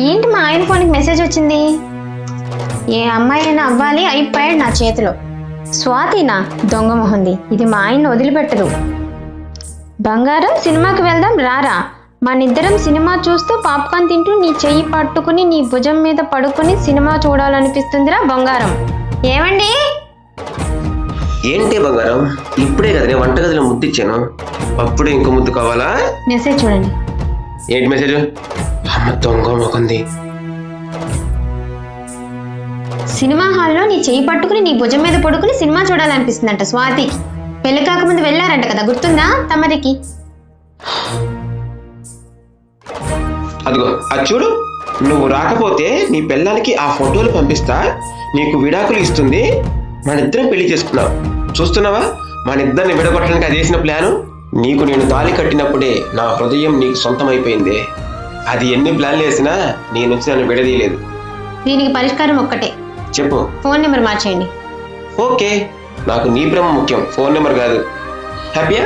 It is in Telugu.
ఏంటి మా ఆయన ఫోన్కి మెసేజ్ వచ్చింది? ఏ అమ్మాయి అయినా అవ్వాలి, అయిపోయాడు నా చేతిలో. స్వాతినా? దొంగ మొహంది, ఇది మా ఆయన్ని వదిలిపెట్టదు. బంగారం, సినిమాకి వెళ్దాం రారా. మనిద్దరం సినిమా చూస్తూ పాప్కార్న్ తింటూ నీ చెయ్యి పట్టుకుని నీ భుజం మీద పడుకుని సినిమా చూడాలనిపిస్తుందిరా బంగారం. ఏమండి? ఏంటి బంగారం, ఇప్పుడే కదా నేను వంటగదిలో ముద్దిచ్చాను, అప్పుడే ఇంకో ముద్దు కావాలా? మెసేజ్ చూడండి. ఏంటి మెసేజ్? అమ్మ దొంగ మొకంది. సినిమా హాల్లో నీ చెయ్యి పట్టుకుని నీ భుజం మీద పడుకుని సినిమా చూడాలనిపిస్తుందంట స్వాతికి. పెళ్లి కాకముందు వెళ్ళారంట కదా, గుర్తుందా తమరికి? అదిగో అది చూడు, నువ్వు రాకపోతే నీ పిల్లలకి ఆ ఫోటోలు పంపిస్తా, నీకు విడాకులు ఇస్తుంది, మనిద్దరం పెళ్లి చేసుకున్నావు. చూస్తున్నావా మనిద్దరిని విడగొట్టడానికి అది చేసిన ప్లాను? నీకు నేను తాళి కట్టినప్పుడే నా హృదయం నీకు సొంతం అయిపోయింది. అది ఎన్ని ప్లాన్లు వేసినా నీ నుంచి నన్ను విడదీయలేదు. దీనికి పరిష్కారం ఒక్కటే, చెప్పు. ఫోన్ నెంబర్ మార్చేయండి. ఓకే, నాకు నీ ప్రేమ ముఖ్యం, ఫోన్ నెంబర్ కాదు. హ్యాపీయా?